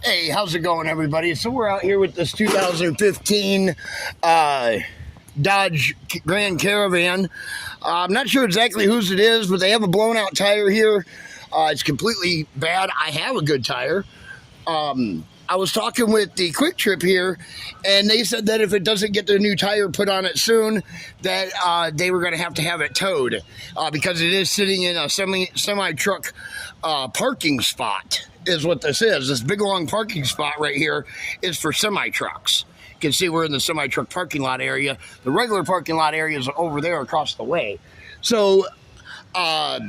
Hey, how's it going, everybody? So we're out here with this 2015 Dodge Grand Caravan. I'm not sure exactly whose it is, but they have a blown out tire here. It's completely bad. I have a good tire. I was talking with the QuikTrip here, and they said that if it doesn't get the new tire put on it soon, that they were going to have it towed because it is sitting in a semi-truck parking spot. Is what this is. This big long parking spot right here is for semi-trucks. You can see we're in the semi-truck parking lot area. The regular parking lot area is over there across the way. So, we're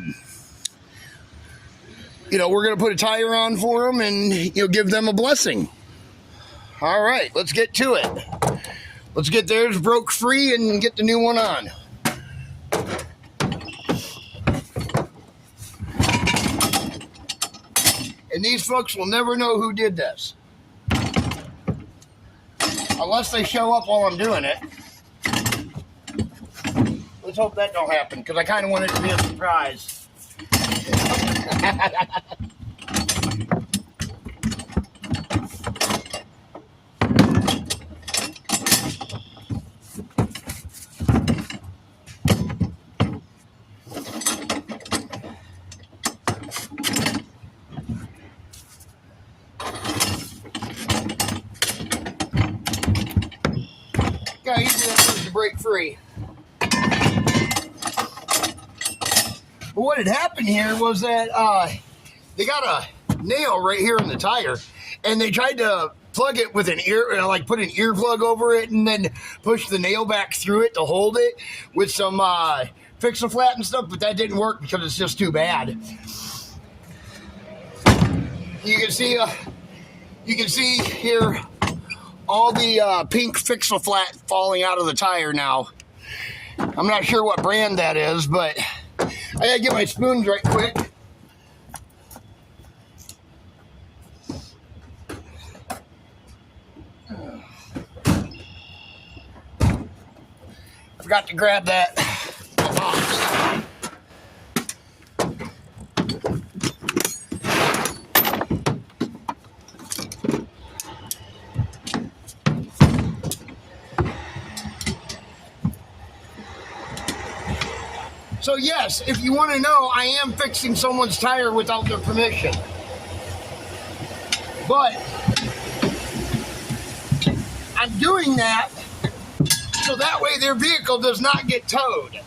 going to put a tire on for them and, give them a blessing. All right, let's get to it. Let's get theirs broke free and get the new one on. And these folks will never know who did this. Unless they show up while I'm doing it. Let's hope that don't happen, because I kind of want it to be a surprise. Got easy that first to break free. But what had happened here was that they got a nail right here in the tire, and they tried to plug it with an ear, like put an earplug over it, and then push the nail back through it to hold it with some fix-a-flat and stuff. But that didn't work because it's just too bad. You can see here all the pink fix-a-flat falling out of the tire now. I'm not sure what brand that is, but I gotta get my spoons right quick. I forgot to grab that box. So yes, if you want to know, I am fixing someone's tire without their permission. But I'm doing that so that way their vehicle does not get towed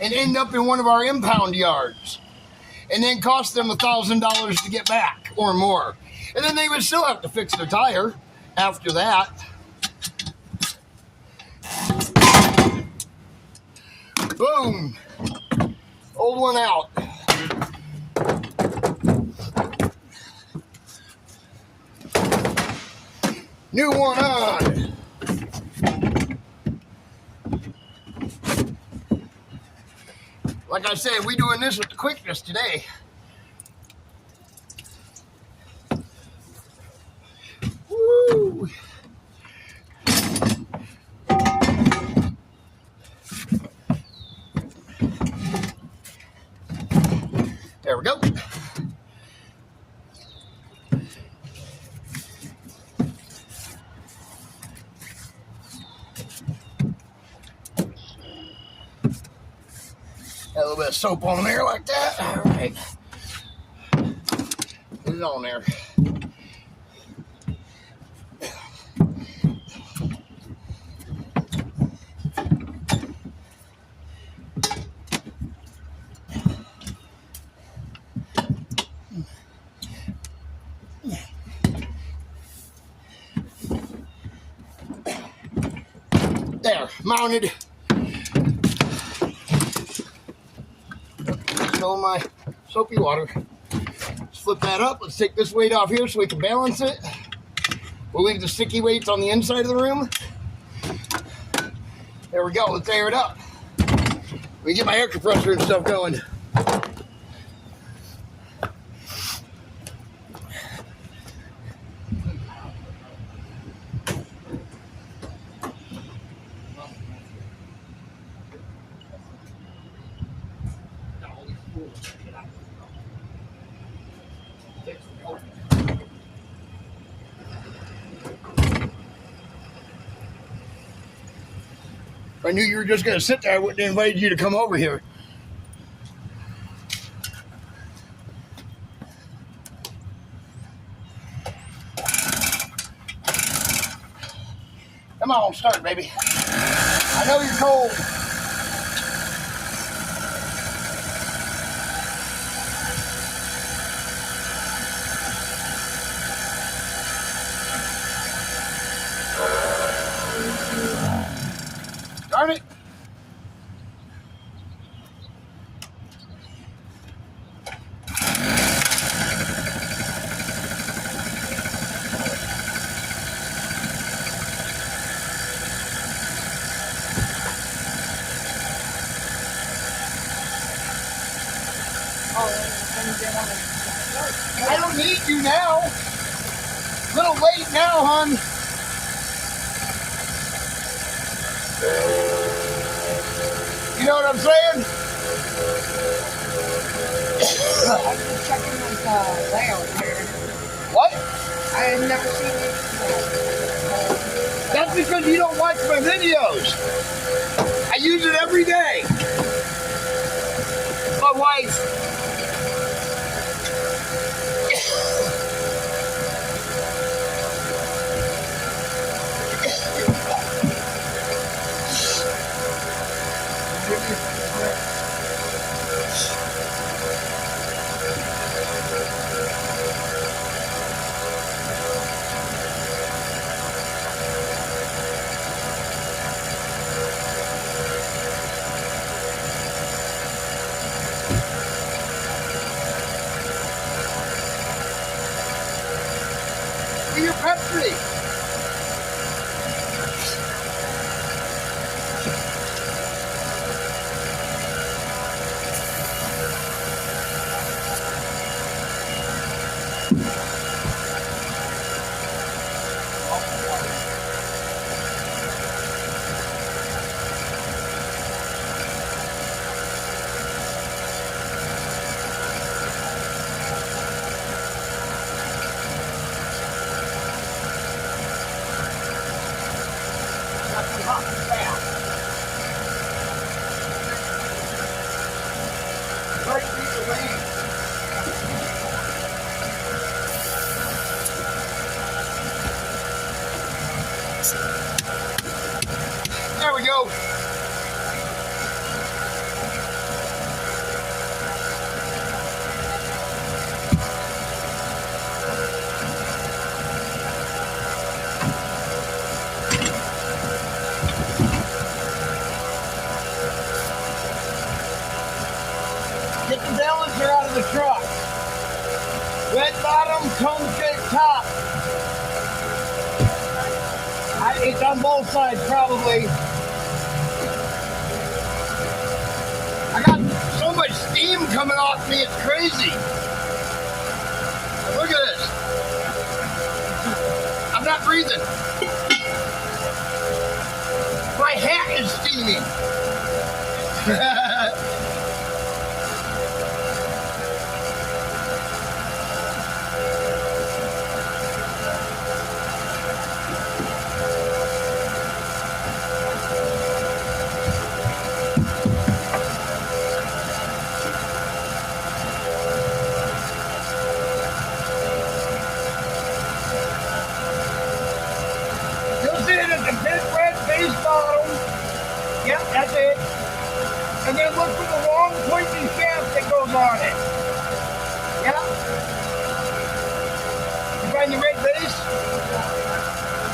and end up in one of our impound yards and then cost them $1,000 to get back or more. And then they would still have to fix their tire after that. Boom. Old one out. New one on. Like I said, we doing this with the quickness today. Woo. There we go. Got a little bit of soap on there like that. All right. Put it on there. There, mounted. Fill my soapy water. Let's flip that up. Let's take this weight off here so we can balance it. We'll leave the sticky weights on the inside of the room. There we go. Let's air it up. We get my air compressor and stuff going. If I knew you were just going to sit there, I wouldn't have invited you to come over here. Come on, start, baby. I know you're cold. Darn it. I don't need you now. A little late now, hon. You know what I'm saying? I'm just checking like layout here. What? I have never seen it before. That's because you don't watch my videos. I use it every day. My wife. Be your Pepsi. There we go. Get the balancer out of the truck. Red bottom, cone-shaped top. It's on both sides, probably. I got so much steam coming off me, it's crazy. Look at this. I'm not breathing. My hat is steaming. Yep, that's it. And then look for the long pointy shaft that goes on it. Yep. You find the red base?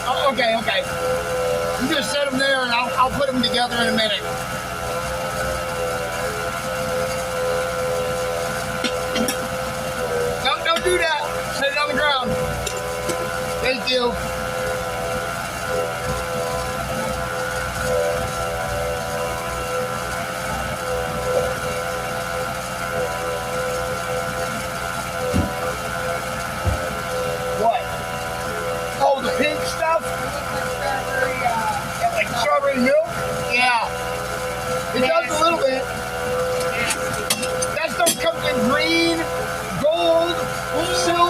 Oh, okay. You just set them there and I'll put them together in a minute. No, don't do that. Set it on the ground. Thank you. Milk? Yeah. It does a little bit. That stuff comes in green, gold, silver.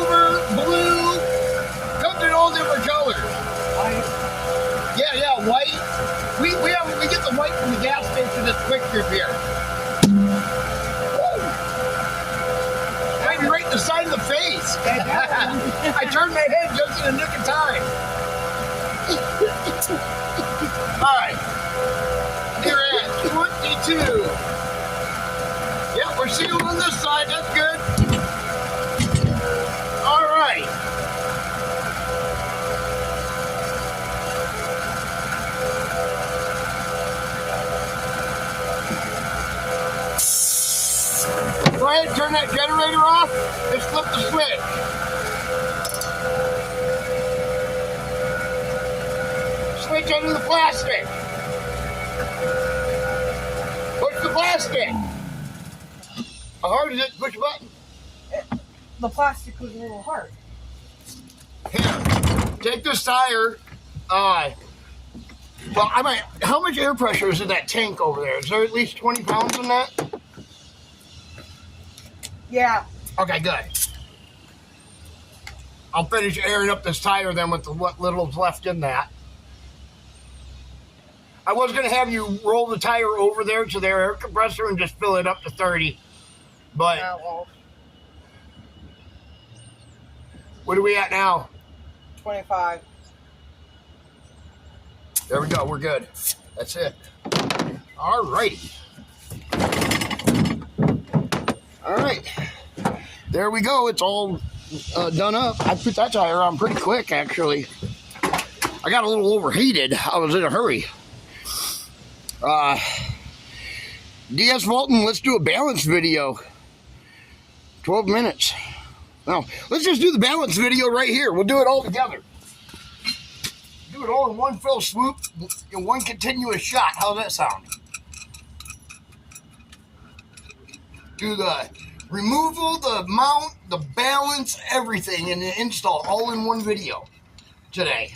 white from the gas station that's KwikTrip here. Might be right in the side of the face. I turned my head just in the nick of time. Alright. You're at 22. Yep, we're sealed on this side. That's good. Alright. Go ahead and turn that generator off. Just flip the switch. Switch under the plastic. Push the plastic. How hard is it to push a button? The plastic was a little hard. Here, take this tire. Well, how much air pressure is in that tank over there? Is there at least 20 pounds in that? Yeah. Okay, good. I'll finish airing up this tire then with what little's left in that. I was going to have you roll the tire over there to their air compressor and just fill it up to 30. But what are we at now? 25. There we go. We're good. That's it. All righty. All right. There we go. It's all done up. I put that tire on pretty quick, actually. I got a little overheated. I was in a hurry. DS Walton, let's do a balance video. 12 minutes. Now, let's just do the balance video right here. We'll do it all together. Do it all in one fell swoop, in one continuous shot. How's that sound? Do the removal, the mount, the balance, everything, and the install all in one video today.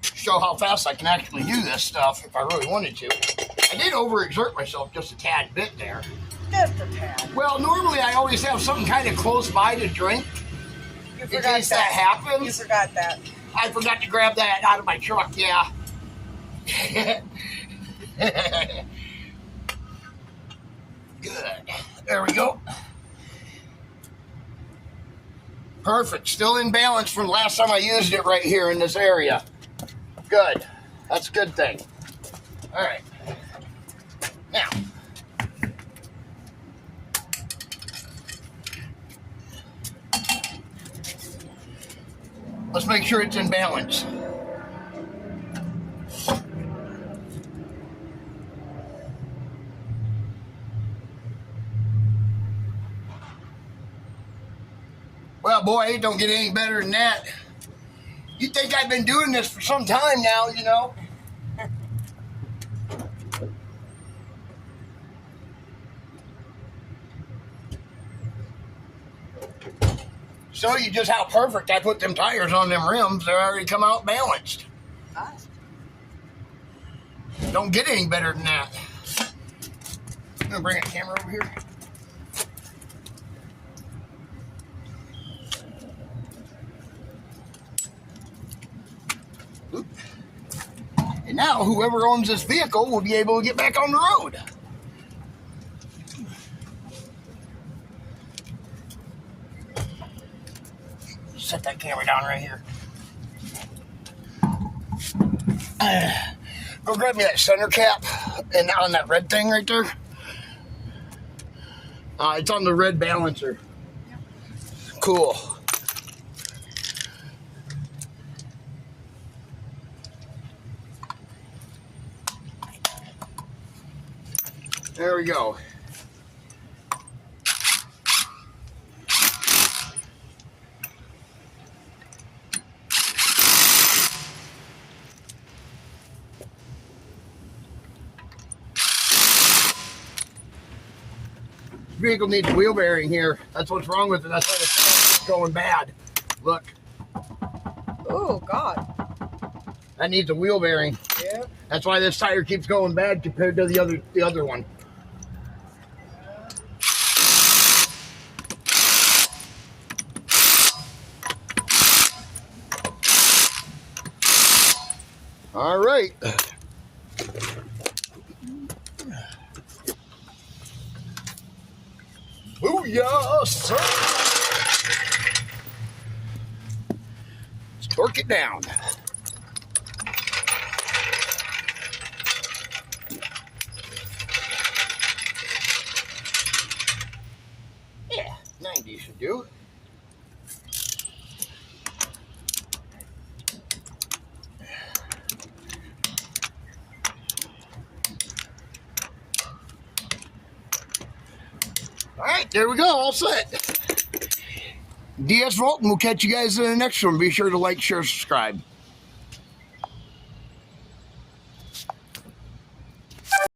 Show how fast I can actually do this stuff if I really wanted to. I did overexert myself just a tad bit there. Just a tad. Well, normally I always have something kind of close by to drink in case that happens. You forgot that. I forgot to grab that out of my truck, yeah. Good. There we go. Perfect. Still in balance from last time I used it right here in this area. Good. That's a good thing. All right. Now. Let's make sure it's in balance. Well, boy, it don't get any better than that. You think I've been doing this for some time now, you know? Show you just how perfect I put them tires on them rims. They're already come out balanced. Nice. Don't get any better than that. I'm gonna bring a camera over here. Oop. And now whoever owns this vehicle will be able to get back on the road. Set that camera down right here. Go grab me that center cap and on that red thing right there. It's on the red balancer. Yep. Cool. There we go. Vehicle needs a wheel bearing here. That's what's wrong with it. That's why it's going bad. Look. Oh, God. That needs a wheel bearing. Yeah. That's why this tire keeps going bad compared to the other one. All right. Booyah, son. Let's torque it down. Yeah, 90 should do. All right, there we go, all set. DS Vault, and we'll catch you guys in the next one. Be sure to like, share, subscribe.